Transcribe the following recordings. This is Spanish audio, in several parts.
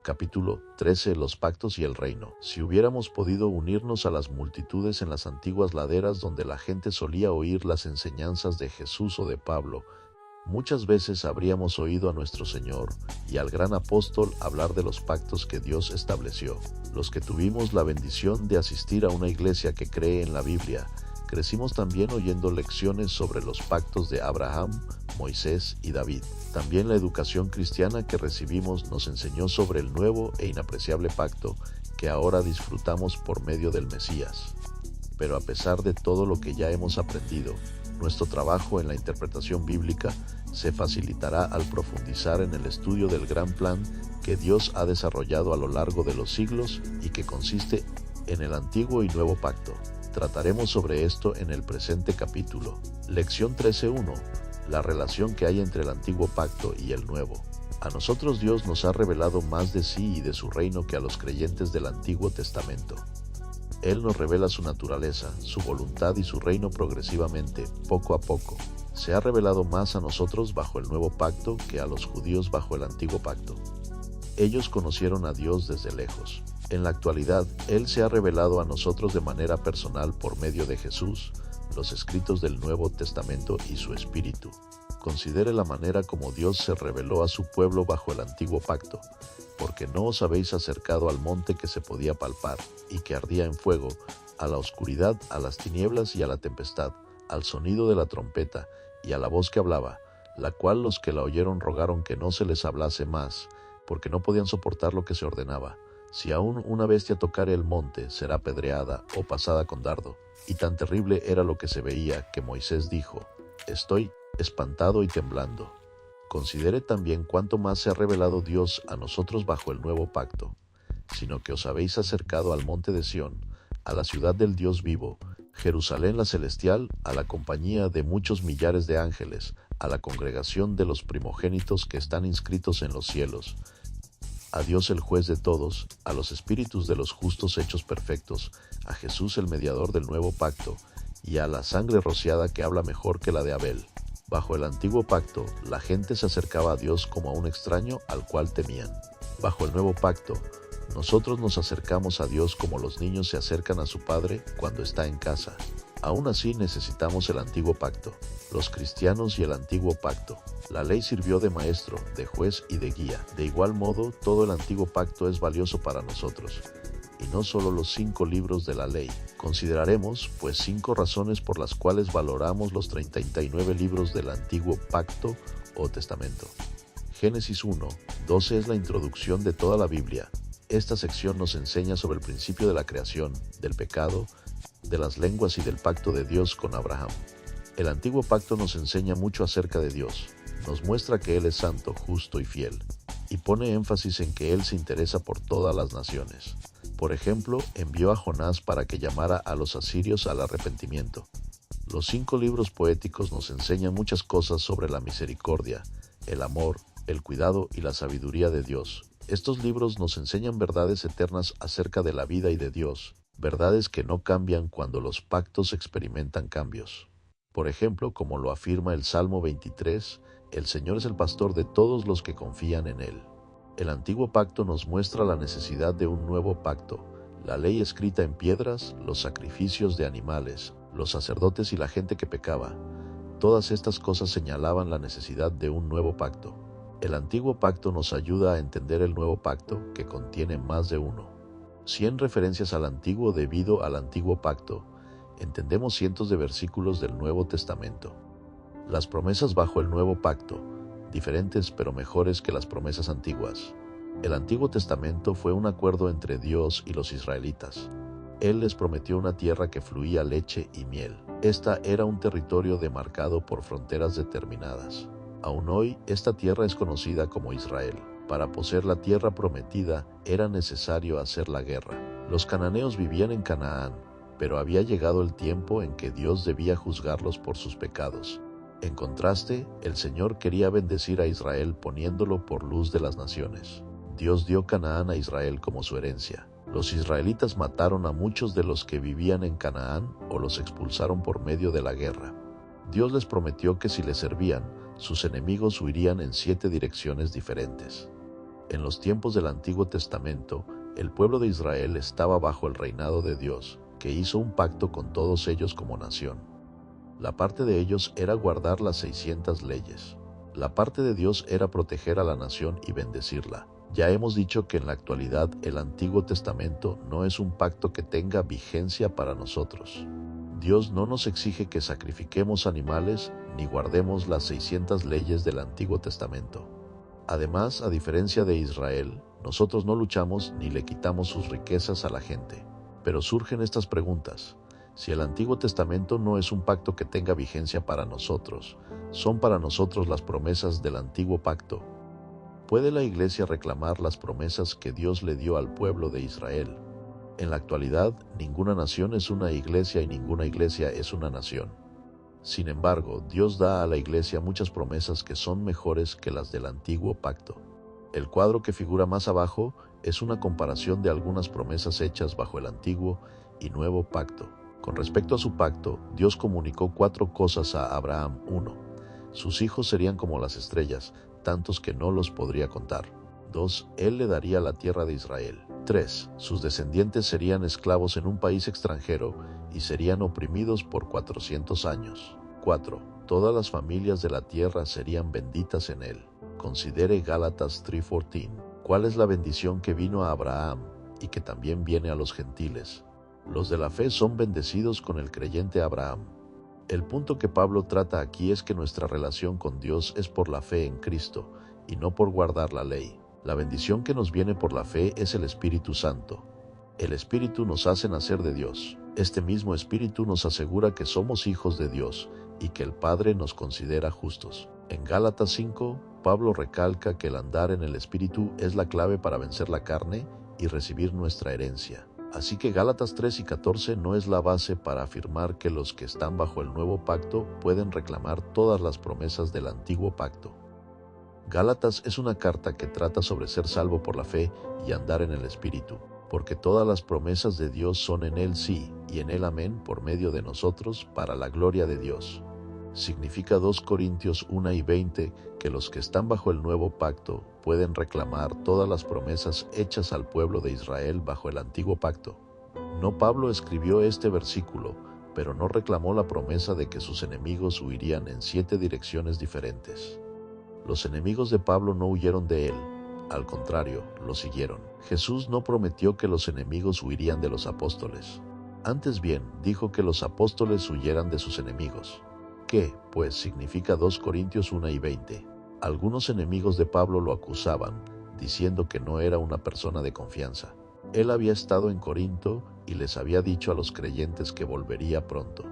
Capítulo 13. Los pactos y el reino. Si hubiéramos podido unirnos a las multitudes en las antiguas laderas donde la gente solía oír las enseñanzas de Jesús o de Pablo, muchas veces habríamos oído a nuestro Señor y al gran apóstol hablar de los pactos que Dios estableció. Los que tuvimos la bendición de asistir a una iglesia que cree en la Biblia, crecimos también oyendo lecciones sobre los pactos de Abraham, Moisés y David. También la educación cristiana que recibimos nos enseñó sobre el nuevo e inapreciable pacto que ahora disfrutamos por medio del Mesías. Pero a pesar de todo lo que ya hemos aprendido, nuestro trabajo en la interpretación bíblica se facilitará al profundizar en el estudio del gran plan que Dios ha desarrollado a lo largo de los siglos y que consiste en el Antiguo y Nuevo Pacto. Trataremos sobre esto en el presente capítulo. Lección 13.1. La relación que hay entre el Antiguo Pacto y el Nuevo. A nosotros Dios nos ha revelado más de sí y de su reino que a los creyentes del Antiguo Testamento. Él nos revela su naturaleza, su voluntad y su reino progresivamente, poco a poco. Se ha revelado más a nosotros bajo el Nuevo Pacto que a los judíos bajo el Antiguo Pacto. Ellos conocieron a Dios desde lejos. En la actualidad, Él se ha revelado a nosotros de manera personal por medio de Jesús, los escritos del Nuevo Testamento y su Espíritu. Considere la manera como Dios se reveló a su pueblo bajo el Antiguo Pacto, porque no os habéis acercado al monte que se podía palpar y que ardía en fuego, a la oscuridad, a las tinieblas y a la tempestad, al sonido de la trompeta y a la voz que hablaba, la cual los que la oyeron rogaron que no se les hablase más, porque no podían soportar lo que se ordenaba. Si aún una bestia tocare el monte, será apedreada o pasada con dardo. Y tan terrible era lo que se veía que Moisés dijo: estoy espantado y temblando. Considere también cuánto más se ha revelado Dios a nosotros bajo el nuevo pacto, sino que os habéis acercado al monte de Sión, a la ciudad del Dios vivo, Jerusalén la celestial, a la compañía de muchos millares de ángeles, a la congregación de los primogénitos que están inscritos en los cielos, a Dios el juez de todos, a los espíritus de los justos hechos perfectos, a Jesús el mediador del nuevo pacto, y a la sangre rociada que habla mejor que la de Abel. Bajo el antiguo pacto, la gente se acercaba a Dios como a un extraño al cual temían. Bajo el nuevo pacto, nosotros nos acercamos a Dios como los niños se acercan a su padre cuando está en casa. Aún así necesitamos el antiguo pacto, los cristianos y el antiguo pacto. La ley sirvió de maestro, de juez y de guía. De igual modo, todo el antiguo pacto es valioso para nosotros, y no solo los 5 libros de la ley. Consideraremos, pues, 5 razones por las cuales valoramos los 39 libros del antiguo pacto o testamento. Génesis 1:12 es la introducción de toda la Biblia. Esta sección nos enseña sobre el principio de la creación, del pecado, de las lenguas y del pacto de Dios con Abraham. El antiguo pacto nos enseña mucho acerca de Dios, nos muestra que Él es santo, justo y fiel, y pone énfasis en que Él se interesa por todas las naciones. Por ejemplo, envió a Jonás para que llamara a los asirios al arrepentimiento. Los 5 libros poéticos nos enseñan muchas cosas sobre la misericordia, el amor, el cuidado y la sabiduría de Dios. Estos libros nos enseñan verdades eternas acerca de la vida y de Dios, verdades que no cambian cuando los pactos experimentan cambios. Por ejemplo, como lo afirma el Salmo 23, el Señor es el pastor de todos los que confían en Él. El antiguo pacto nos muestra la necesidad de un nuevo pacto, la ley escrita en piedras, los sacrificios de animales, los sacerdotes y la gente que pecaba. Todas estas cosas señalaban la necesidad de un nuevo pacto. El antiguo pacto nos ayuda a entender el nuevo pacto, que contiene más de uno. 100 referencias al antiguo debido al antiguo pacto. Entendemos cientos de versículos del Nuevo Testamento. Las promesas bajo el nuevo pacto, diferentes pero mejores que las promesas antiguas. El Antiguo Testamento fue un acuerdo entre Dios y los israelitas. Él les prometió una tierra que fluía leche y miel. Esta era un territorio demarcado por fronteras determinadas. Aún hoy, esta tierra es conocida como Israel. Para poseer la tierra prometida era necesario hacer la guerra. Los cananeos vivían en Canaán, pero había llegado el tiempo en que Dios debía juzgarlos por sus pecados. En contraste, el Señor quería bendecir a Israel poniéndolo por luz de las naciones. Dios dio Canaán a Israel como su herencia. Los israelitas mataron a muchos de los que vivían en Canaán o los expulsaron por medio de la guerra. Dios les prometió que si le servían, sus enemigos huirían en 7 direcciones diferentes. En los tiempos del Antiguo Testamento, el pueblo de Israel estaba bajo el reinado de Dios, que hizo un pacto con todos ellos como nación. La parte de ellos era guardar las 600 leyes. La parte de Dios era proteger a la nación y bendecirla. Ya hemos dicho que en la actualidad el Antiguo Testamento no es un pacto que tenga vigencia para nosotros. Dios no nos exige que sacrifiquemos animales ni guardemos las 600 leyes del Antiguo Testamento. Además, a diferencia de Israel, nosotros no luchamos ni le quitamos sus riquezas a la gente. Pero surgen estas preguntas. Si el Antiguo Testamento no es un pacto que tenga vigencia para nosotros, ¿son para nosotros las promesas del Antiguo Pacto? ¿Puede la Iglesia reclamar las promesas que Dios le dio al pueblo de Israel? En la actualidad, ninguna nación es una iglesia y ninguna iglesia es una nación. Sin embargo, Dios da a la Iglesia muchas promesas que son mejores que las del Antiguo Pacto. El cuadro que figura más abajo es una comparación de algunas promesas hechas bajo el Antiguo y Nuevo Pacto. Con respecto a su pacto, Dios comunicó 4 cosas a Abraham. 1. Sus hijos serían como las estrellas, tantos que no los podría contar. 2. Él le daría la tierra de Israel. 3. Sus descendientes serían esclavos en un país extranjero y serían oprimidos por 400 años. 4. Todas las familias de la tierra serían benditas en él. Considere Gálatas 3:14. ¿Cuál es la bendición que vino a Abraham y que también viene a los gentiles? Los de la fe son bendecidos con el creyente Abraham. El punto que Pablo trata aquí es que nuestra relación con Dios es por la fe en Cristo y no por guardar la ley. La bendición que nos viene por la fe es el Espíritu Santo. El Espíritu nos hace nacer de Dios. Este mismo Espíritu nos asegura que somos hijos de Dios y que el Padre nos considera justos. En Gálatas 5, Pablo recalca que el andar en el Espíritu es la clave para vencer la carne y recibir nuestra herencia. Así que Gálatas 3:14 no es la base para afirmar que los que están bajo el nuevo pacto pueden reclamar todas las promesas del antiguo pacto. Gálatas es una carta que trata sobre ser salvo por la fe y andar en el Espíritu, porque todas las promesas de Dios son en Él sí y en Él amén por medio de nosotros para la gloria de Dios. Significa 2 Corintios 1:20 que los que están bajo el nuevo pacto pueden reclamar todas las promesas hechas al pueblo de Israel bajo el antiguo pacto. No Pablo escribió este versículo, pero no reclamó la promesa de que sus enemigos huirían en 7 direcciones diferentes. Los enemigos de Pablo no huyeron de él, al contrario, lo siguieron. Jesús no prometió que los enemigos huirían de los apóstoles. Antes bien, dijo que los apóstoles huyeran de sus enemigos. ¿Qué, pues, significa 2 Corintios 1:20? Algunos enemigos de Pablo lo acusaban, diciendo que no era una persona de confianza. Él había estado en Corinto y les había dicho a los creyentes que volvería pronto.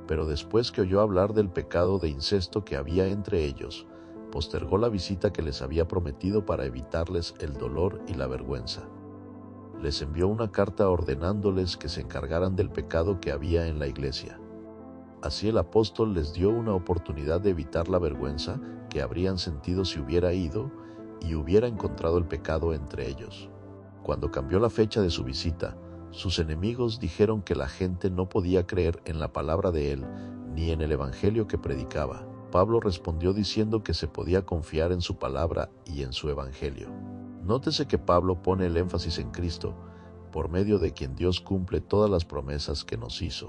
Pero después que oyó hablar del pecado de incesto que había entre ellos, postergó la visita que les había prometido para evitarles el dolor y la vergüenza. Les envió una carta ordenándoles que se encargaran del pecado que había en la iglesia. Así el apóstol les dio una oportunidad de evitar la vergüenza que habrían sentido si hubiera ido y hubiera encontrado el pecado entre ellos. Cuando cambió la fecha de su visita, sus enemigos dijeron que la gente no podía creer en la palabra de él ni en el evangelio que predicaba. Pablo respondió diciendo que se podía confiar en su palabra y en su evangelio. Nótese que Pablo pone el énfasis en Cristo, por medio de quien Dios cumple todas las promesas que nos hizo.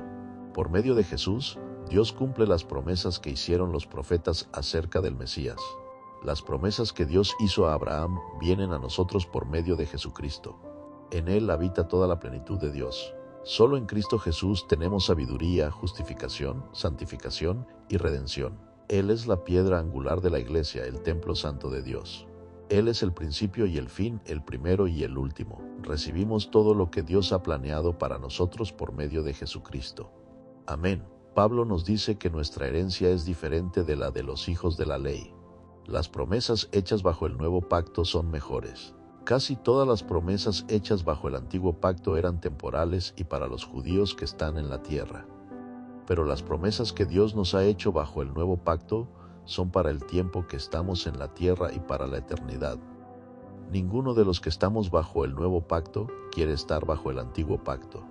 Por medio de Jesús, Dios cumple las promesas que hicieron los profetas acerca del Mesías. Las promesas que Dios hizo a Abraham vienen a nosotros por medio de Jesucristo. En Él habita toda la plenitud de Dios. Solo en Cristo Jesús tenemos sabiduría, justificación, santificación y redención. Él es la piedra angular de la iglesia, el templo santo de Dios. Él es el principio y el fin, el primero y el último. Recibimos todo lo que Dios ha planeado para nosotros por medio de Jesucristo. Amén. Pablo nos dice que nuestra herencia es diferente de la de los hijos de la ley. Las promesas hechas bajo el nuevo pacto son mejores. Casi todas las promesas hechas bajo el antiguo pacto eran temporales y para los judíos que están en la tierra. Pero las promesas que Dios nos ha hecho bajo el nuevo pacto son para el tiempo que estamos en la tierra y para la eternidad. Ninguno de los que estamos bajo el nuevo pacto quiere estar bajo el antiguo pacto.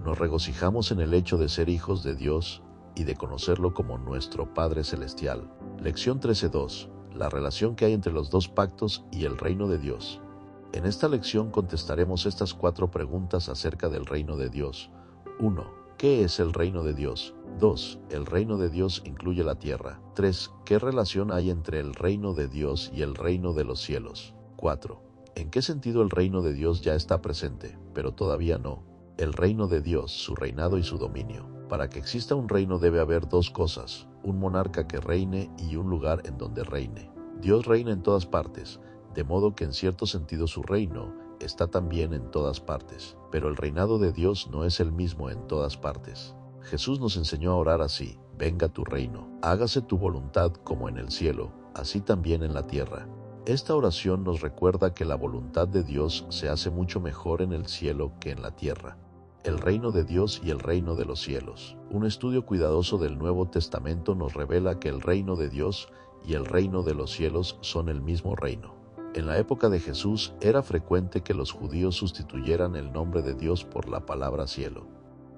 Nos regocijamos en el hecho de ser hijos de Dios y de conocerlo como nuestro Padre Celestial. Lección 13:2. La relación que hay entre los dos pactos y el reino de Dios. En esta lección contestaremos estas 4 preguntas acerca del reino de Dios. 1. ¿Qué es el reino de Dios? 2. ¿El reino de Dios incluye la tierra? 3. ¿Qué relación hay entre el reino de Dios y el reino de los cielos? 4. ¿En qué sentido el reino de Dios ya está presente, pero todavía no? El reino de Dios, su reinado y su dominio. Para que exista un reino debe haber 2 cosas, un monarca que reine y un lugar en donde reine. Dios reina en todas partes, de modo que en cierto sentido su reino está también en todas partes, pero el reinado de Dios no es el mismo en todas partes. Jesús nos enseñó a orar así: venga tu reino, hágase tu voluntad como en el cielo, así también en la tierra. Esta oración nos recuerda que la voluntad de Dios se hace mucho mejor en el cielo que en la tierra. El reino de Dios y el reino de los cielos. Un estudio cuidadoso del Nuevo Testamento nos revela que el reino de Dios y el reino de los cielos son el mismo reino. En la época de Jesús era frecuente que los judíos sustituyeran el nombre de Dios por la palabra cielo.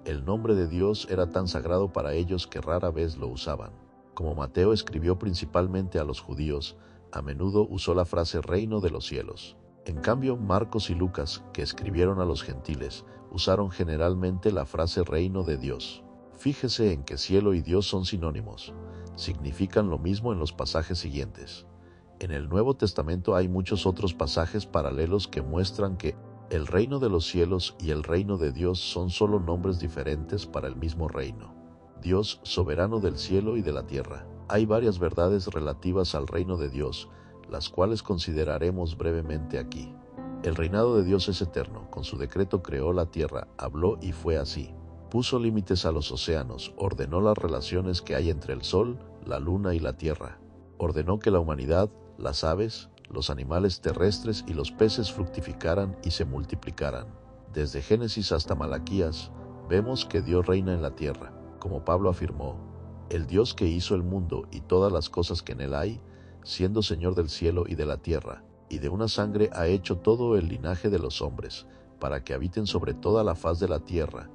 El nombre de Dios era tan sagrado para ellos que rara vez lo usaban. Como Mateo escribió principalmente a los judíos, a menudo usó la frase reino de los cielos. En cambio, Marcos y Lucas, que escribieron a los gentiles, usaron generalmente la frase reino de Dios. Fíjese en que cielo y Dios son sinónimos. Significan lo mismo en los pasajes siguientes. En el Nuevo Testamento hay muchos otros pasajes paralelos que muestran que el reino de los cielos y el reino de Dios son solo nombres diferentes para el mismo reino. Dios, soberano del cielo y de la tierra. Hay varias verdades relativas al reino de Dios, las cuales consideraremos brevemente aquí. El reinado de Dios es eterno. Con su decreto creó la tierra, habló y fue así. Puso límites a los océanos, ordenó las relaciones que hay entre el sol, la luna y la tierra. Ordenó que la humanidad, las aves, los animales terrestres y los peces fructificaran y se multiplicaran. Desde Génesis hasta Malaquías, vemos que Dios reina en la tierra. Como Pablo afirmó, el Dios que hizo el mundo y todas las cosas que en él hay, siendo Señor del cielo y de la tierra, y de una sangre ha hecho todo el linaje de los hombres, para que habiten sobre toda la faz de la tierra,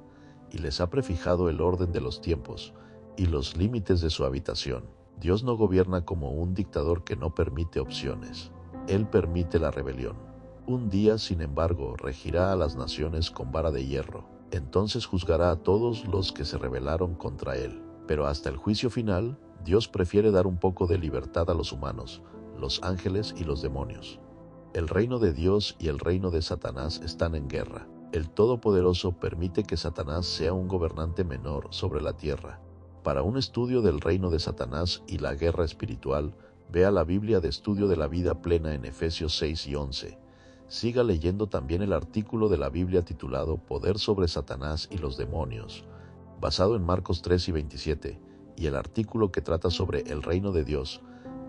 y les ha prefijado el orden de los tiempos y los límites de su habitación. Dios no gobierna como un dictador que no permite opciones. Él permite la rebelión. Un día, sin embargo, regirá a las naciones con vara de hierro. Entonces juzgará a todos los que se rebelaron contra él. Pero hasta el juicio final, Dios prefiere dar un poco de libertad a los humanos, los ángeles y los demonios. El reino de Dios y el reino de Satanás están en guerra. El Todopoderoso permite que Satanás sea un gobernante menor sobre la tierra. Para un estudio del reino de Satanás y la guerra espiritual, vea la Biblia de Estudio de la Vida Plena en Efesios 6 y 11. Siga leyendo también el artículo de la Biblia titulado Poder sobre Satanás y los demonios, basado en Marcos 3 y 27, y el artículo que trata sobre el reino de Dios,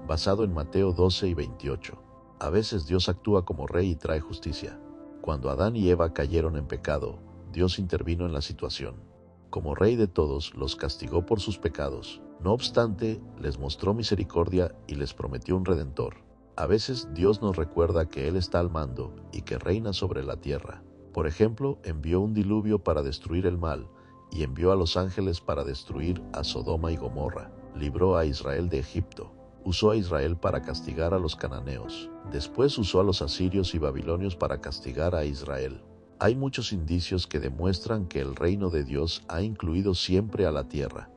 basado en Mateo 12 y 28. A veces Dios actúa como rey y trae justicia. Cuando Adán y Eva cayeron en pecado, Dios intervino en la situación. Como rey de todos, los castigó por sus pecados. No obstante, les mostró misericordia y les prometió un redentor. A veces Dios nos recuerda que Él está al mando y que reina sobre la tierra. Por ejemplo, envió un diluvio para destruir el mal y envió a los ángeles para destruir a Sodoma y Gomorra. Libró a Israel de Egipto. Usó a Israel para castigar a los cananeos. Después usó a los asirios y babilonios para castigar a Israel. Hay muchos indicios que demuestran que el reino de Dios ha incluido siempre a la tierra.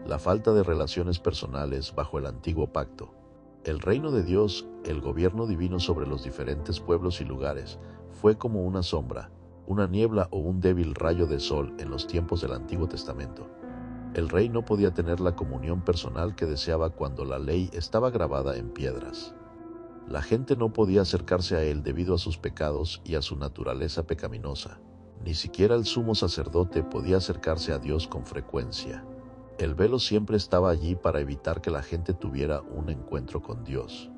La falta de relaciones personales bajo el antiguo pacto. El reino de Dios, el gobierno divino sobre los diferentes pueblos y lugares, fue como una sombra, una niebla o un débil rayo de sol en los tiempos del Antiguo Testamento. El rey no podía tener la comunión personal que deseaba cuando la ley estaba grabada en piedras. La gente no podía acercarse a él debido a sus pecados y a su naturaleza pecaminosa. Ni siquiera el sumo sacerdote podía acercarse a Dios con frecuencia. El velo siempre estaba allí para evitar que la gente tuviera un encuentro con Dios.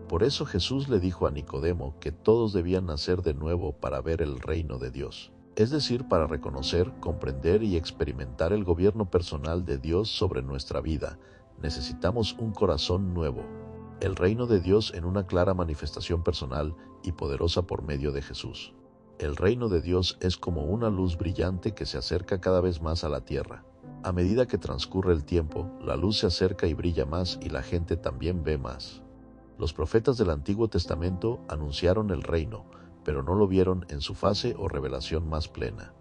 Por eso Jesús le dijo a Nicodemo que todos debían nacer de nuevo para ver el reino de Dios. Es decir, para reconocer, comprender y experimentar el gobierno personal de Dios sobre nuestra vida, necesitamos un corazón nuevo. El reino de Dios en una clara manifestación personal y poderosa por medio de Jesús. El reino de Dios es como una luz brillante que se acerca cada vez más a la tierra. A medida que transcurre el tiempo, la luz se acerca y brilla más y la gente también ve más. Los profetas del Antiguo Testamento anunciaron el reino, pero no lo vieron en su fase o revelación más plena.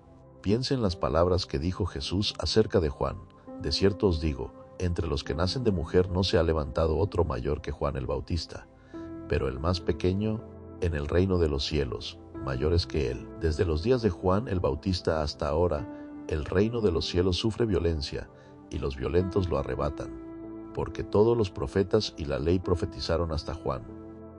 Piense en las palabras que dijo Jesús acerca de Juan. De cierto os digo, entre los que nacen de mujer no se ha levantado otro mayor que Juan el Bautista, pero el más pequeño en el reino de los cielos, mayor es que él. Desde los días de Juan el Bautista hasta ahora, el reino de los cielos sufre violencia, y los violentos lo arrebatan, porque todos los profetas y la ley profetizaron hasta Juan.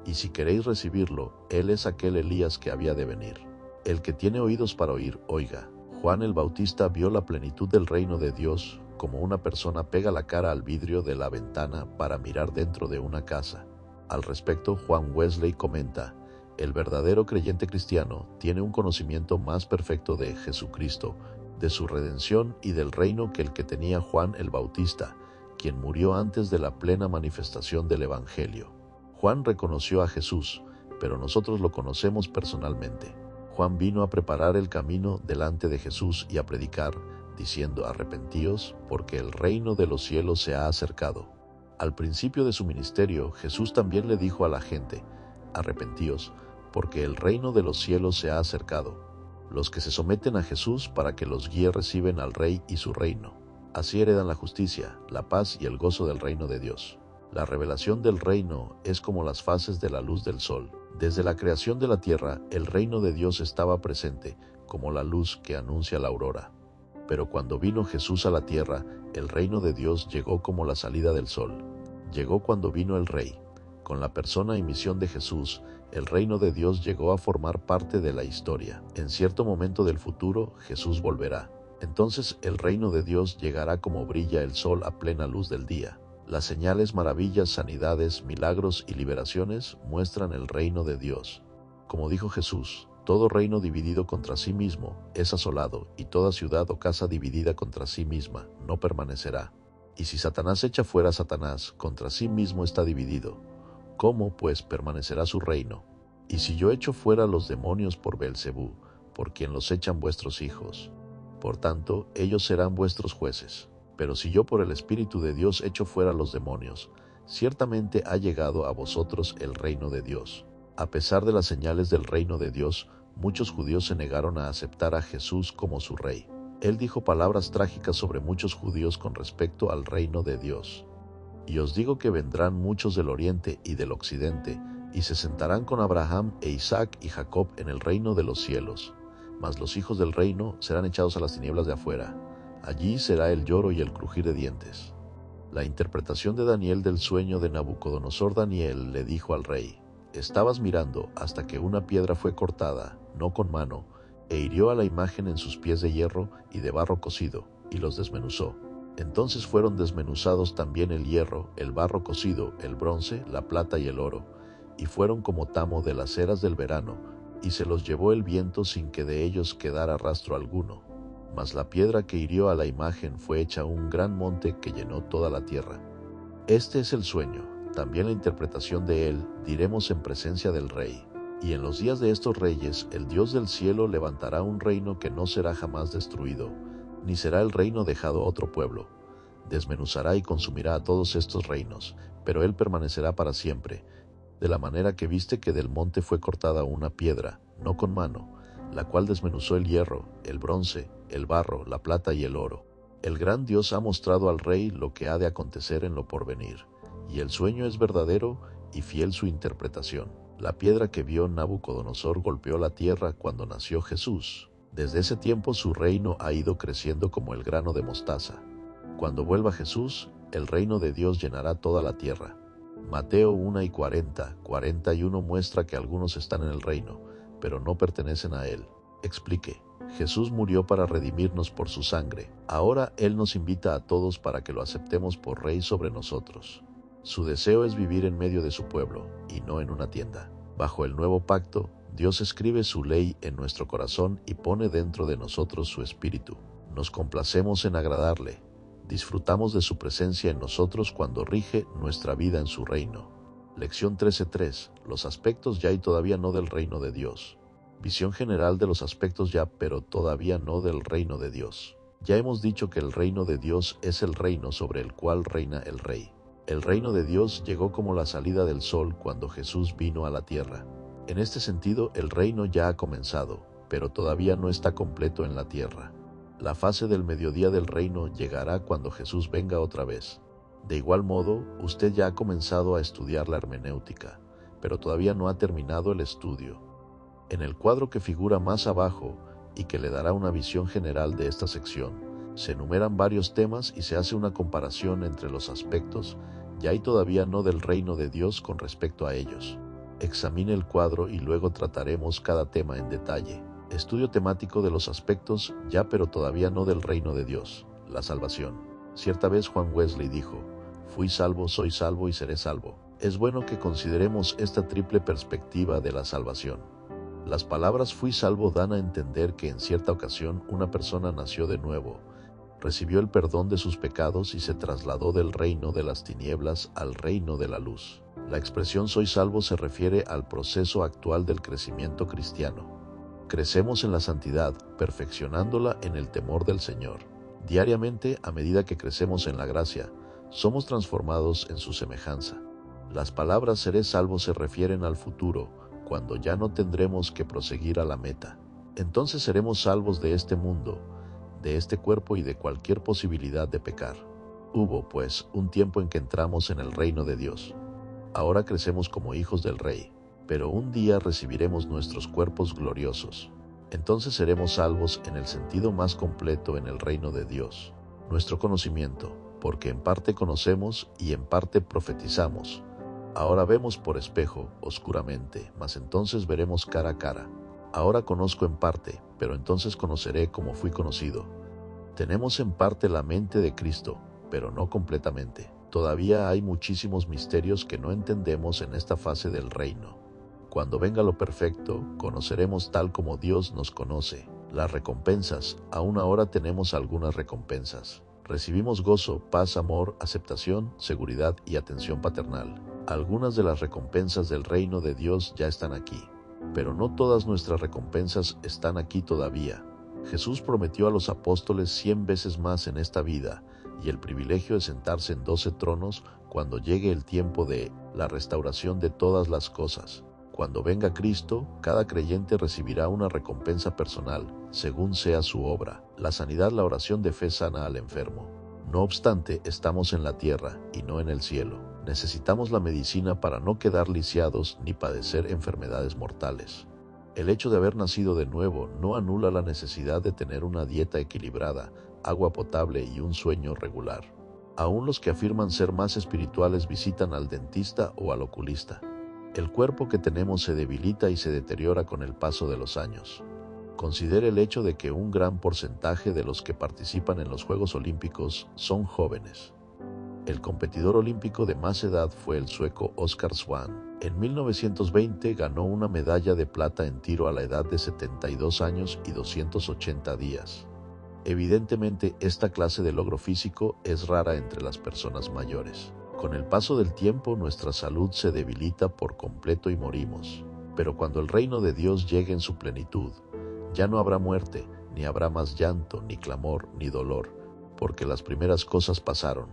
Y si queréis recibirlo, él es aquel Elías que había de venir. El que tiene oídos para oír, oiga. Juan el Bautista vio la plenitud del reino de Dios como una persona pega la cara al vidrio de la ventana para mirar dentro de una casa. Al respecto, Juan Wesley comenta: el verdadero creyente cristiano tiene un conocimiento más perfecto de Jesucristo, de su redención y del reino que el que tenía Juan el Bautista, quien murió antes de la plena manifestación del Evangelio. Juan reconoció a Jesús, pero nosotros lo conocemos personalmente. Juan vino a preparar el camino delante de Jesús y a predicar, diciendo: arrepentíos, porque el reino de los cielos se ha acercado. Al principio de su ministerio, Jesús también le dijo a la gente: arrepentíos, porque el reino de los cielos se ha acercado. Los que se someten a Jesús para que los guíe reciben al Rey y su reino. Así heredan la justicia, la paz y el gozo del reino de Dios. La revelación del reino es como las fases de la luz del sol. Desde la creación de la tierra, el reino de Dios estaba presente, como la luz que anuncia la aurora. Pero cuando vino Jesús a la tierra, el reino de Dios llegó como la salida del sol. Llegó cuando vino el Rey. Con la persona y misión de Jesús, el reino de Dios llegó a formar parte de la historia. En cierto momento del futuro, Jesús volverá. Entonces el reino de Dios llegará como brilla el sol a plena luz del día. Las señales, maravillas, sanidades, milagros y liberaciones muestran el reino de Dios. Como dijo Jesús: todo reino dividido contra sí mismo es asolado, y toda ciudad o casa dividida contra sí misma no permanecerá. Y si Satanás echa fuera a Satanás, contra sí mismo está dividido. ¿Cómo, pues, permanecerá su reino? Y si yo echo fuera a los demonios por Beelzebú, por quien los echan vuestros hijos, por tanto, ellos serán vuestros jueces. Pero si yo por el Espíritu de Dios echo fuera a los demonios, ciertamente ha llegado a vosotros el reino de Dios. A pesar de las señales del reino de Dios, muchos judíos se negaron a aceptar a Jesús como su rey. Él dijo palabras trágicas sobre muchos judíos con respecto al reino de Dios. Y os digo que vendrán muchos del oriente y del occidente, y se sentarán con Abraham e Isaac y Jacob en el reino de los cielos. Mas los hijos del reino serán echados a las tinieblas de afuera. Allí será el lloro y el crujir de dientes. La interpretación de Daniel del sueño de Nabucodonosor. Daniel le dijo al rey: estabas mirando hasta que una piedra fue cortada, no con mano, e hirió a la imagen en sus pies de hierro y de barro cocido, y los desmenuzó. Entonces fueron desmenuzados también el hierro, el barro cocido, el bronce, la plata y el oro, y fueron como tamo de las eras del verano, y se los llevó el viento sin que de ellos quedara rastro alguno. Mas la piedra que hirió a la imagen fue hecha un gran monte que llenó toda la tierra. Este es el sueño, también la interpretación de él diremos en presencia del rey. Y en los días de estos reyes, el Dios del cielo levantará un reino que no será jamás destruido, ni será el reino dejado a otro pueblo. Desmenuzará y consumirá a todos estos reinos, pero él permanecerá para siempre. De la manera que viste que del monte fue cortada una piedra, no con mano, la cual desmenuzó el hierro, el bronce, el barro, la plata y el oro. El gran Dios ha mostrado al rey lo que ha de acontecer en lo porvenir, y el sueño es verdadero y fiel su interpretación. La piedra que vio Nabucodonosor golpeó la tierra cuando nació Jesús. Desde ese tiempo su reino ha ido creciendo como el grano de mostaza. Cuando vuelva Jesús, el reino de Dios llenará toda la tierra. Mateo 1:40, 41 muestra que algunos están en el reino, pero no pertenecen a él. Explique. Jesús murió para redimirnos por su sangre. Ahora Él nos invita a todos para que lo aceptemos por Rey sobre nosotros. Su deseo es vivir en medio de su pueblo, y no en una tienda. Bajo el nuevo pacto, Dios escribe su ley en nuestro corazón y pone dentro de nosotros su espíritu. Nos complacemos en agradarle. Disfrutamos de su presencia en nosotros cuando rige nuestra vida en su reino. Lección 13:3. Los aspectos ya y todavía no del reino de Dios. Visión general de los aspectos ya, pero todavía no del reino de Dios. Ya hemos dicho que el reino de Dios es el reino sobre el cual reina el Rey. El reino de Dios llegó como la salida del sol cuando Jesús vino a la tierra. En este sentido, el reino ya ha comenzado, pero todavía no está completo en la tierra. La fase del mediodía del reino llegará cuando Jesús venga otra vez. De igual modo, usted ya ha comenzado a estudiar la hermenéutica, pero todavía no ha terminado el estudio. En el cuadro que figura más abajo y que le dará una visión general de esta sección, se enumeran varios temas y se hace una comparación entre los aspectos ya y todavía no del reino de Dios con respecto a ellos. Examine el cuadro y luego trataremos cada tema en detalle. Estudio temático de los aspectos ya pero todavía no del reino de Dios, la salvación. Cierta vez Juan Wesley dijo: fui salvo, soy salvo y seré salvo. Es bueno que consideremos esta triple perspectiva de la salvación. Las palabras fui salvo dan a entender que en cierta ocasión una persona nació de nuevo, recibió el perdón de sus pecados y se trasladó del reino de las tinieblas al reino de la luz. La expresión soy salvo se refiere al proceso actual del crecimiento cristiano. Crecemos en la santidad, perfeccionándola en el temor del Señor. Diariamente, a medida que crecemos en la gracia, somos transformados en su semejanza. Las palabras seré salvo se refieren al futuro, cuando ya no tendremos que proseguir a la meta. Entonces seremos salvos de este mundo, de este cuerpo y de cualquier posibilidad de pecar. Hubo, pues, un tiempo en que entramos en el reino de Dios. Ahora crecemos como hijos del Rey, pero un día recibiremos nuestros cuerpos gloriosos. Entonces seremos salvos en el sentido más completo en el reino de Dios. Nuestro conocimiento, porque en parte conocemos y en parte profetizamos. Ahora vemos por espejo, oscuramente, mas entonces veremos cara a cara. Ahora conozco en parte, pero entonces conoceré como fui conocido. Tenemos en parte la mente de Cristo, pero no completamente. Todavía hay muchísimos misterios que no entendemos en esta fase del reino. Cuando venga lo perfecto, conoceremos tal como Dios nos conoce. Las recompensas, aún ahora tenemos algunas recompensas. Recibimos gozo, paz, amor, aceptación, seguridad y atención paternal. Algunas de las recompensas del reino de Dios ya están aquí, pero no todas nuestras recompensas están aquí todavía. Jesús prometió a los apóstoles 100 veces más en esta vida y el privilegio de sentarse en 12 tronos cuando llegue el tiempo de la restauración de todas las cosas. Cuando venga Cristo, cada creyente recibirá una recompensa personal, según sea su obra. La sanidad, la oración de fe sana al enfermo. No obstante, estamos en la tierra y no en el cielo. Necesitamos la medicina para no quedar lisiados ni padecer enfermedades mortales. El hecho de haber nacido de nuevo no anula la necesidad de tener una dieta equilibrada, agua potable y un sueño regular. Aún los que afirman ser más espirituales visitan al dentista o al oculista. El cuerpo que tenemos se debilita y se deteriora con el paso de los años. Considere el hecho de que un gran porcentaje de los que participan en los Juegos Olímpicos son jóvenes. El competidor olímpico de más edad fue el sueco Oskar Swan. En 1920 ganó una medalla de plata en tiro a la edad de 72 años y 280 días. Evidentemente, esta clase de logro físico es rara entre las personas mayores. Con el paso del tiempo, nuestra salud se debilita por completo y morimos. Pero cuando el reino de Dios llegue en su plenitud, ya no habrá muerte, ni habrá más llanto, ni clamor, ni dolor, porque las primeras cosas pasaron.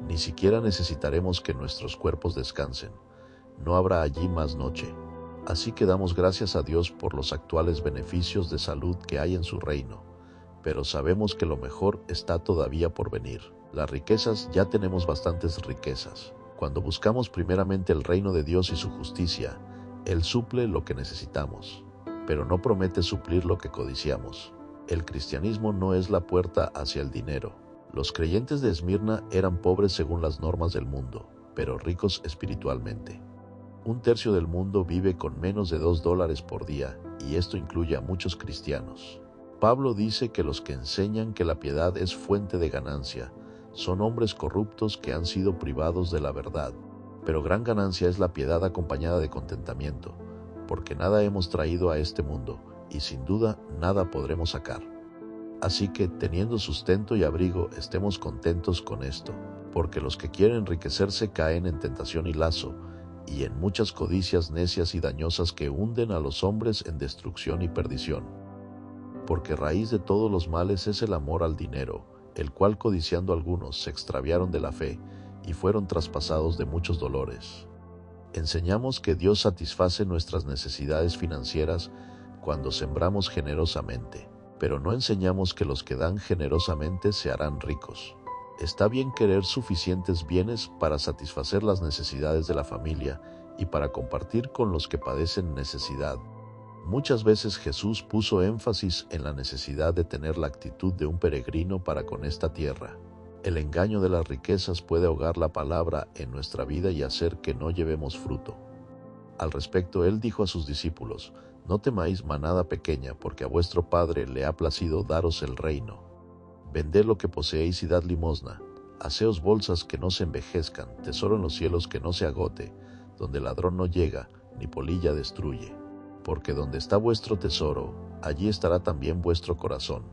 Ni siquiera necesitaremos que nuestros cuerpos descansen. No habrá allí más noche. Así que damos gracias a Dios por los actuales beneficios de salud que hay en su reino. Pero sabemos que lo mejor está todavía por venir. Las riquezas, ya tenemos bastantes riquezas. Cuando buscamos primeramente el reino de Dios y su justicia, Él suple lo que necesitamos, pero no promete suplir lo que codiciamos. El cristianismo no es la puerta hacia el dinero. Los creyentes de Esmirna eran pobres según las normas del mundo, pero ricos espiritualmente. Un tercio del mundo vive con menos de $2 por día, y esto incluye a muchos cristianos. Pablo dice que los que enseñan que la piedad es fuente de ganancia son hombres corruptos que han sido privados de la verdad, pero gran ganancia es la piedad acompañada de contentamiento, porque nada hemos traído a este mundo, y sin duda nada podremos sacar. Así que, teniendo sustento y abrigo, estemos contentos con esto, porque los que quieren enriquecerse caen en tentación y lazo, y en muchas codicias necias y dañosas que hunden a los hombres en destrucción y perdición. Porque raíz de todos los males es el amor al dinero, el cual codiciando algunos se extraviaron de la fe y fueron traspasados de muchos dolores. Enseñamos que Dios satisface nuestras necesidades financieras cuando sembramos generosamente, pero no enseñamos que los que dan generosamente se harán ricos. Está bien querer suficientes bienes para satisfacer las necesidades de la familia y para compartir con los que padecen necesidad. Muchas veces Jesús puso énfasis en la necesidad de tener la actitud de un peregrino para con esta tierra. El engaño de las riquezas puede ahogar la palabra en nuestra vida y hacer que no llevemos fruto. Al respecto, él dijo a sus discípulos: «No temáis, manada pequeña, porque a vuestro Padre le ha placido daros el reino. Vended lo que poseéis y dad limosna. Haceos bolsas que no se envejezcan, tesoro en los cielos que no se agote, donde ladrón no llega, ni polilla destruye. Porque donde está vuestro tesoro, allí estará también vuestro corazón».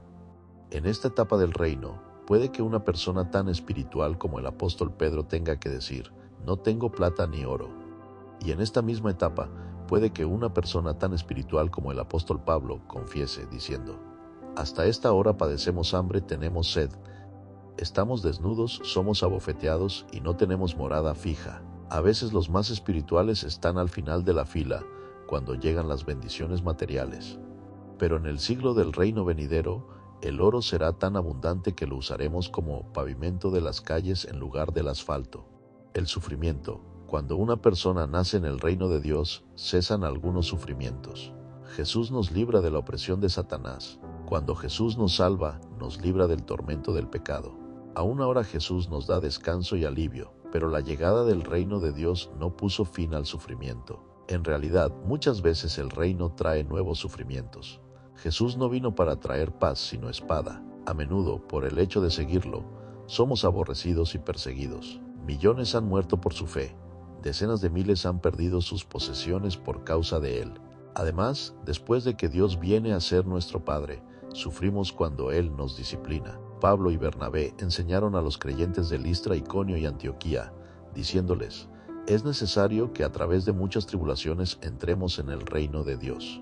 En esta etapa del reino, puede que una persona tan espiritual como el apóstol Pedro tenga que decir: «No tengo plata ni oro». Y en esta misma etapa, puede que una persona tan espiritual como el apóstol Pablo confiese diciendo: «Hasta esta hora padecemos hambre, tenemos sed, estamos desnudos, somos abofeteados y no tenemos morada fija». A veces los más espirituales están al final de la fila cuando llegan las bendiciones materiales. Pero en el siglo del reino venidero, el oro será tan abundante que lo usaremos como pavimento de las calles en lugar del asfalto. El sufrimiento. Cuando una persona nace en el reino de Dios, cesan algunos sufrimientos. Jesús nos libra de la opresión de Satanás. Cuando Jesús nos salva, nos libra del tormento del pecado. Aún ahora Jesús nos da descanso y alivio, pero la llegada del reino de Dios no puso fin al sufrimiento. En realidad, muchas veces el reino trae nuevos sufrimientos. Jesús no vino para traer paz, sino espada. A menudo, por el hecho de seguirlo, somos aborrecidos y perseguidos. Millones han muerto por su fe. Decenas de miles han perdido sus posesiones por causa de él. Además, después de que Dios viene a ser nuestro Padre, sufrimos cuando Él nos disciplina. Pablo y Bernabé enseñaron a los creyentes de Listra, Iconio y Antioquía, diciéndoles: «Es necesario que a través de muchas tribulaciones entremos en el reino de Dios».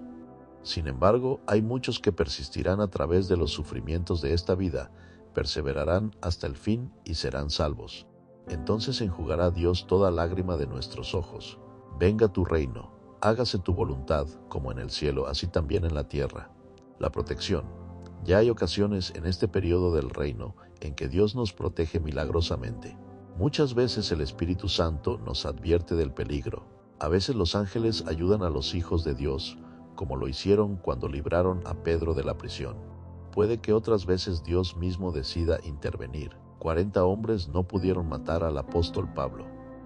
Sin embargo, hay muchos que persistirán a través de los sufrimientos de esta vida, perseverarán hasta el fin y serán salvos. Entonces enjugará Dios toda lágrima de nuestros ojos. Venga tu reino, hágase tu voluntad, como en el cielo, así también en la tierra. La protección. Ya hay ocasiones en este periodo del reino en que Dios nos protege milagrosamente. Muchas veces el Espíritu Santo nos advierte del peligro. A veces los ángeles ayudan a los hijos de Dios, como lo hicieron cuando libraron a Pedro de la prisión. Puede que otras veces Dios mismo decida intervenir. 40 hombres no pudieron matar al apóstol Pablo.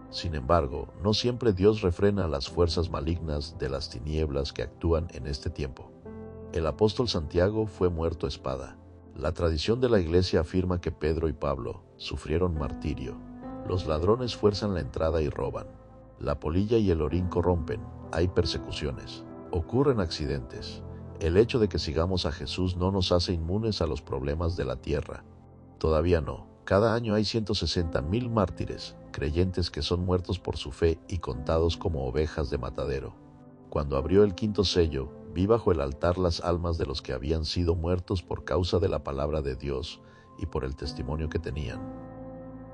Sin embargo, no siempre Dios refrena las fuerzas malignas de las tinieblas que actúan en este tiempo. El apóstol Santiago fue muerto a espada. La tradición de la iglesia afirma que Pedro y Pablo sufrieron martirio. Los ladrones fuerzan la entrada y roban. La polilla y el orín corrompen. Hay persecuciones. Ocurren accidentes. El hecho de que sigamos a Jesús no nos hace inmunes a los problemas de la tierra. Todavía no. Cada año hay 160,000 mártires, creyentes que son muertos por su fe y contados como ovejas de matadero. Cuando abrió el quinto sello, vi bajo el altar las almas de los que habían sido muertos por causa de la palabra de Dios y por el testimonio que tenían.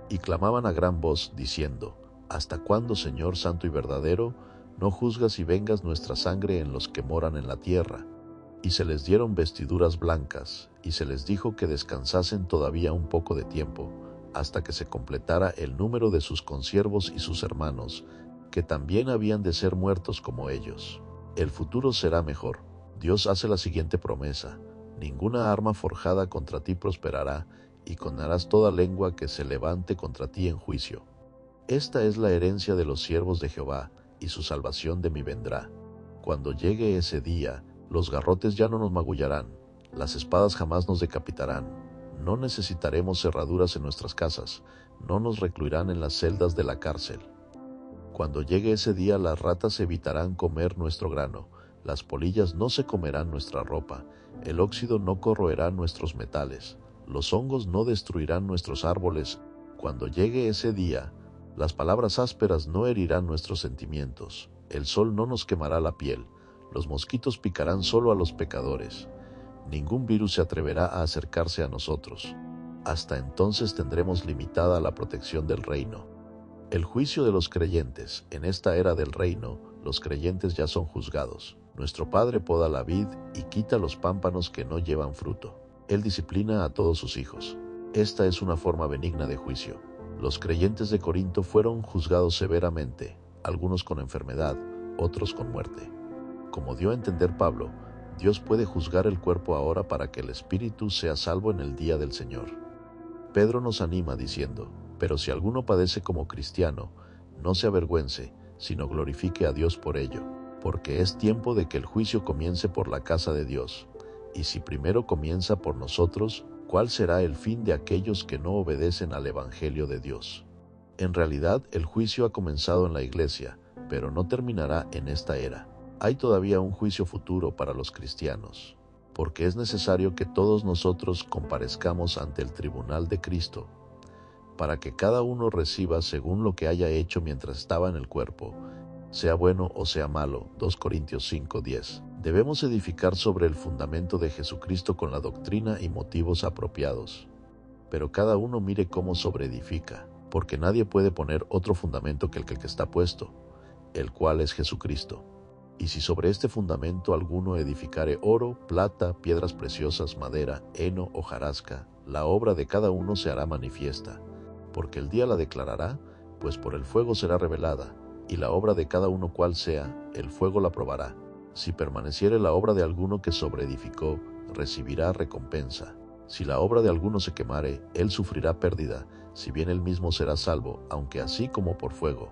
Y clamaban a gran voz, diciendo: «¿Hasta cuándo, Señor santo y verdadero, no juzgas y vengas nuestra sangre en los que moran en la tierra?» Y se les dieron vestiduras blancas, y se les dijo que descansasen todavía un poco de tiempo, hasta que se completara el número de sus consiervos y sus hermanos, que también habían de ser muertos como ellos. El futuro será mejor. Dios hace la siguiente promesa: «Ninguna arma forjada contra ti prosperará, y condenarás toda lengua que se levante contra ti en juicio». Esta es la herencia de los siervos de Jehová, y su salvación de mí vendrá. Cuando llegue ese día, los garrotes ya no nos magullarán, las espadas jamás nos decapitarán. No necesitaremos cerraduras en nuestras casas, no nos recluirán en las celdas de la cárcel. Cuando llegue ese día, las ratas evitarán comer nuestro grano, las polillas no se comerán nuestra ropa, el óxido no corroerá nuestros metales, los hongos no destruirán nuestros árboles. Cuando llegue ese día, las palabras ásperas no herirán nuestros sentimientos, el sol no nos quemará la piel, los mosquitos picarán solo a los pecadores. Ningún virus se atreverá a acercarse a nosotros. Hasta entonces tendremos limitada la protección del reino. El juicio de los creyentes. En esta era del reino, los creyentes ya son juzgados. Nuestro Padre poda la vid y quita los pámpanos que no llevan fruto. Él disciplina a todos sus hijos. Esta es una forma benigna de juicio. Los creyentes de Corinto fueron juzgados severamente, algunos con enfermedad, otros con muerte. Como dio a entender Pablo, Dios puede juzgar el cuerpo ahora para que el espíritu sea salvo en el día del Señor. Pedro nos anima diciendo: pero si alguno padece como cristiano, no se avergüence, sino glorifique a Dios por ello, porque es tiempo de que el juicio comience por la casa de Dios. Y si primero comienza por nosotros, ¿cuál será el fin de aquellos que no obedecen al Evangelio de Dios? En realidad, el juicio ha comenzado en la iglesia, pero no terminará en esta era. Hay todavía un juicio futuro para los cristianos, porque es necesario que todos nosotros comparezcamos ante el tribunal de Cristo, para que cada uno reciba según lo que haya hecho mientras estaba en el cuerpo, sea bueno o sea malo. 2 Corintios 5:10. Debemos edificar sobre el fundamento de Jesucristo con la doctrina y motivos apropiados. Pero cada uno mire cómo sobreedifica, porque nadie puede poner otro fundamento que el que está puesto, el cual es Jesucristo. Y si sobre este fundamento alguno edificare oro, plata, piedras preciosas, madera, heno, hojarasca, la obra de cada uno se hará manifiesta, porque el día la declarará, pues por el fuego será revelada, y la obra de cada uno cual sea, el fuego la probará. Si permaneciere la obra de alguno que sobreedificó, recibirá recompensa. Si la obra de alguno se quemare, él sufrirá pérdida, si bien él mismo será salvo, aunque así como por fuego.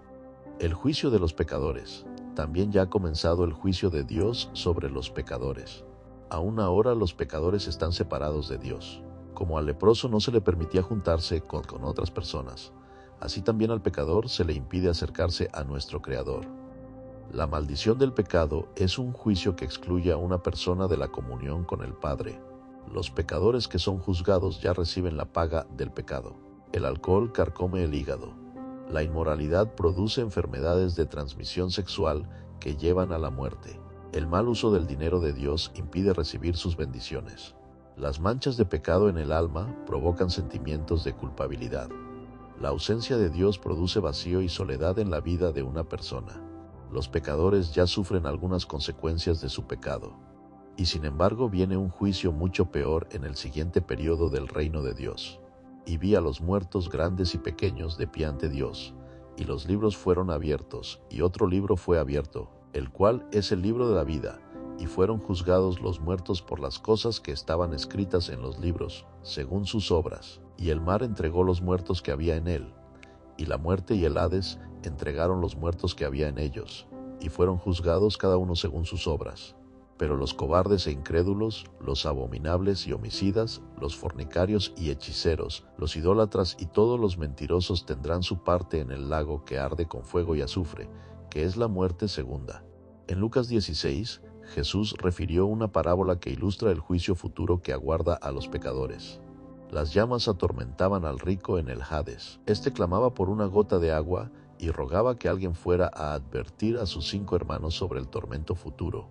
El juicio de los pecadores. También ya ha comenzado el juicio de Dios sobre los pecadores. Aún ahora los pecadores están separados de Dios. Como al leproso no se le permitía juntarse con otras personas, así también al pecador se le impide acercarse a nuestro Creador. La maldición del pecado es un juicio que excluye a una persona de la comunión con el Padre. Los pecadores que son juzgados ya reciben la paga del pecado. El alcohol carcome el hígado. La inmoralidad produce enfermedades de transmisión sexual que llevan a la muerte. El mal uso del dinero de Dios impide recibir sus bendiciones. Las manchas de pecado en el alma provocan sentimientos de culpabilidad. La ausencia de Dios produce vacío y soledad en la vida de una persona. Los pecadores ya sufren algunas consecuencias de su pecado. Y sin embargo viene un juicio mucho peor en el siguiente periodo del reino de Dios. Y vi a los muertos grandes y pequeños de pie ante Dios, y los libros fueron abiertos, y otro libro fue abierto, el cual es el libro de la vida, y fueron juzgados los muertos por las cosas que estaban escritas en los libros, según sus obras. Y el mar entregó los muertos que había en él, y la muerte y el Hades entregaron los muertos que había en ellos, y fueron juzgados cada uno según sus obras. Pero los cobardes e incrédulos, los abominables y homicidas, los fornicarios y hechiceros, los idólatras y todos los mentirosos tendrán su parte en el lago que arde con fuego y azufre, que es la muerte segunda. En Lucas 16, Jesús refirió una parábola que ilustra el juicio futuro que aguarda a los pecadores. Las llamas atormentaban al rico en el Hades. Este clamaba por una gota de agua y rogaba que alguien fuera a advertir a sus 5 hermanos sobre el tormento futuro.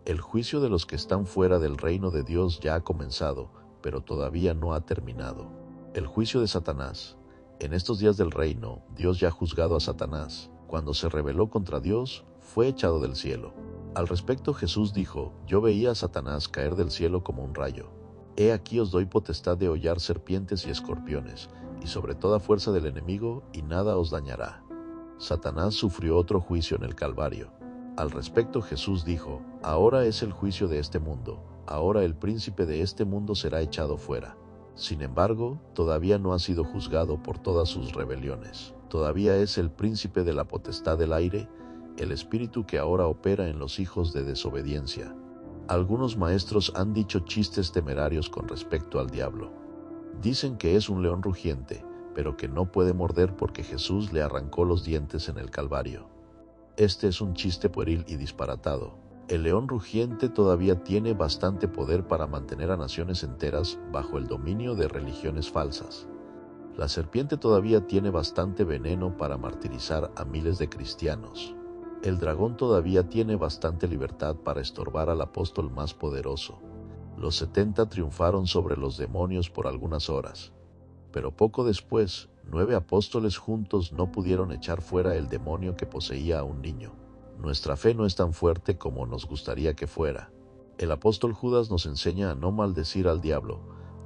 El juicio de los que están fuera del reino de Dios ya ha comenzado, pero todavía no ha terminado. El juicio de Satanás. En estos días del reino, Dios ya ha juzgado a Satanás. Cuando se rebeló contra Dios, fue echado del cielo. Al respecto, Jesús dijo: yo veía a Satanás caer del cielo como un rayo. He aquí os doy potestad de hollar serpientes y escorpiones, y sobre toda fuerza del enemigo, y nada os dañará. Satanás sufrió otro juicio en el Calvario. Al respecto, Jesús dijo: ahora es el juicio de este mundo, ahora el príncipe de este mundo será echado fuera. Sin embargo, todavía no ha sido juzgado por todas sus rebeliones. Todavía es el príncipe de la potestad del aire, el espíritu que ahora opera en los hijos de desobediencia. Algunos maestros han dicho chistes temerarios con respecto al diablo. Dicen que es un león rugiente, pero que no puede morder porque Jesús le arrancó los dientes en el Calvario. Este es un chiste pueril y disparatado. El león rugiente todavía tiene bastante poder para mantener a naciones enteras bajo el dominio de religiones falsas. La serpiente todavía tiene bastante veneno para martirizar a miles de cristianos. El dragón todavía tiene bastante libertad para estorbar al apóstol más poderoso. Los 70 triunfaron sobre los demonios por algunas horas, pero poco después 9 apóstoles juntos no pudieron echar fuera el demonio que poseía a un niño. Nuestra fe no es tan fuerte como nos gustaría que fuera. El apóstol Judas nos enseña a no maldecir al diablo,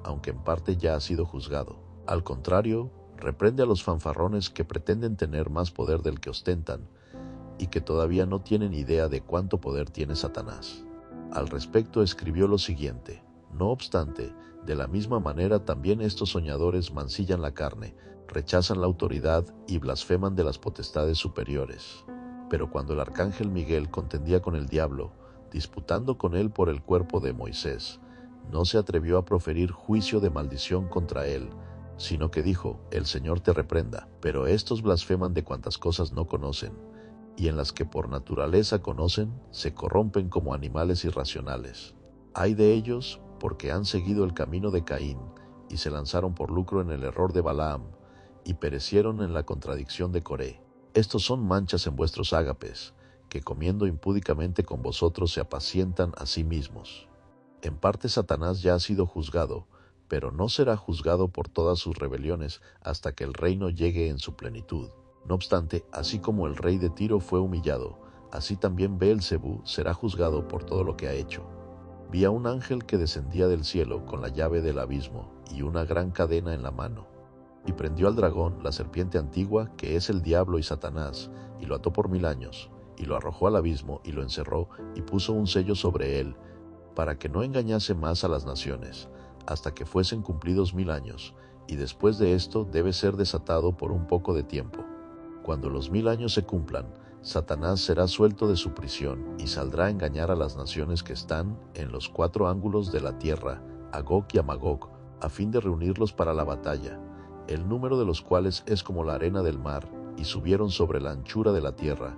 aunque en parte ya ha sido juzgado. Al contrario, reprende a los fanfarrones que pretenden tener más poder del que ostentan y que todavía no tienen idea de cuánto poder tiene Satanás. Al respecto escribió lo siguiente: no obstante, de la misma manera también estos soñadores mancillan la carne, rechazan la autoridad y blasfeman de las potestades superiores. Pero cuando el arcángel Miguel contendía con el diablo, disputando con él por el cuerpo de Moisés, no se atrevió a proferir juicio de maldición contra él, sino que dijo: el Señor te reprenda. Pero estos blasfeman de cuantas cosas no conocen, y en las que por naturaleza conocen, se corrompen como animales irracionales. Ay de ellos, porque han seguido el camino de Caín, y se lanzaron por lucro en el error de Balaam, y perecieron en la contradicción de Coré. Estos son manchas en vuestros ágapes, que comiendo impúdicamente con vosotros se apacientan a sí mismos. En parte Satanás ya ha sido juzgado, pero no será juzgado por todas sus rebeliones hasta que el reino llegue en su plenitud. No obstante, así como el rey de Tiro fue humillado, así también Beelzebú será juzgado por todo lo que ha hecho. Vi a un ángel que descendía del cielo con la llave del abismo y una gran cadena en la mano, y prendió al dragón, la serpiente antigua, que es el diablo y Satanás, y lo ató por 1000 años, y lo arrojó al abismo, y lo encerró, y puso un sello sobre él, para que no engañase más a las naciones, hasta que fuesen cumplidos 1000 años, y después de esto debe ser desatado por un poco de tiempo. Cuando los 1000 años se cumplan, Satanás será suelto de su prisión y saldrá a engañar a las naciones que están en los 4 ángulos de la tierra, a Gog y a Magog, a fin de reunirlos para la batalla, el número de los cuales es como la arena del mar, y subieron sobre la anchura de la tierra,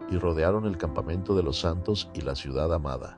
y rodearon el campamento de los santos y la ciudad amada.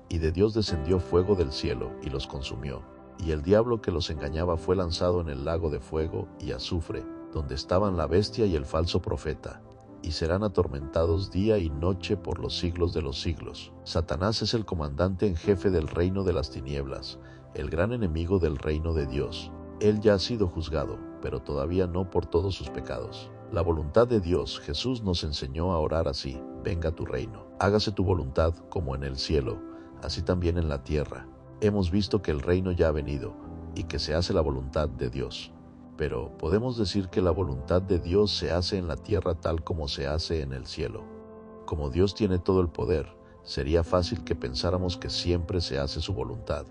Y de Dios descendió fuego del cielo, y los consumió. Y el diablo que los engañaba fue lanzado en el lago de fuego y azufre, donde estaban la bestia y el falso profeta, y serán atormentados día y noche por los siglos de los siglos. Satanás es el comandante en jefe del reino de las tinieblas, el gran enemigo del reino de Dios. Él ya ha sido juzgado, pero todavía no por todos sus pecados. La voluntad de Dios. Jesús nos enseñó a orar así: venga tu reino, hágase tu voluntad como en el cielo, así también en la tierra. Hemos visto que el reino ya ha venido, y que se hace la voluntad de Dios. Pero ¿podemos decir que la voluntad de Dios se hace en la tierra tal como se hace en el cielo? Como Dios tiene todo el poder, sería fácil que pensáramos que siempre se hace su voluntad.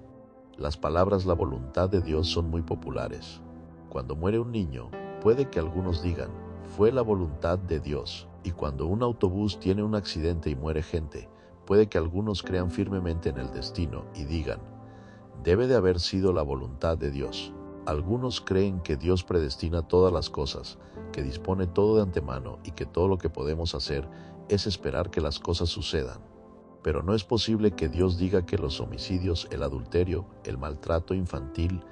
Las palabras "la voluntad de Dios" son muy populares. Cuando muere un niño, puede que algunos digan: fue la voluntad de Dios. Y cuando un autobús tiene un accidente y muere gente, puede que algunos crean firmemente en el destino y digan: debe de haber sido la voluntad de Dios. Algunos creen que Dios predestina todas las cosas, que dispone todo de antemano y que todo lo que podemos hacer es esperar que las cosas sucedan. Pero no es posible que Dios diga que los homicidios, el adulterio, el maltrato infantil,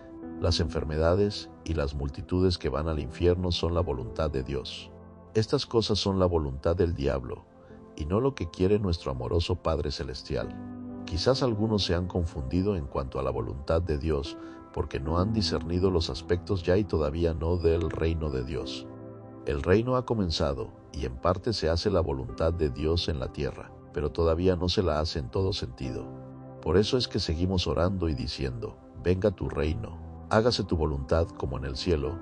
las enfermedades y las multitudes que van al infierno son la voluntad de Dios. Estas cosas son la voluntad del diablo, y no lo que quiere nuestro amoroso Padre Celestial. Quizás algunos se han confundido en cuanto a la voluntad de Dios, porque no han discernido los aspectos ya y todavía no del reino de Dios. El reino ha comenzado, y en parte se hace la voluntad de Dios en la tierra, pero todavía no se la hace en todo sentido. Por eso es que seguimos orando y diciendo: venga tu reino, hágase tu voluntad como en el cielo,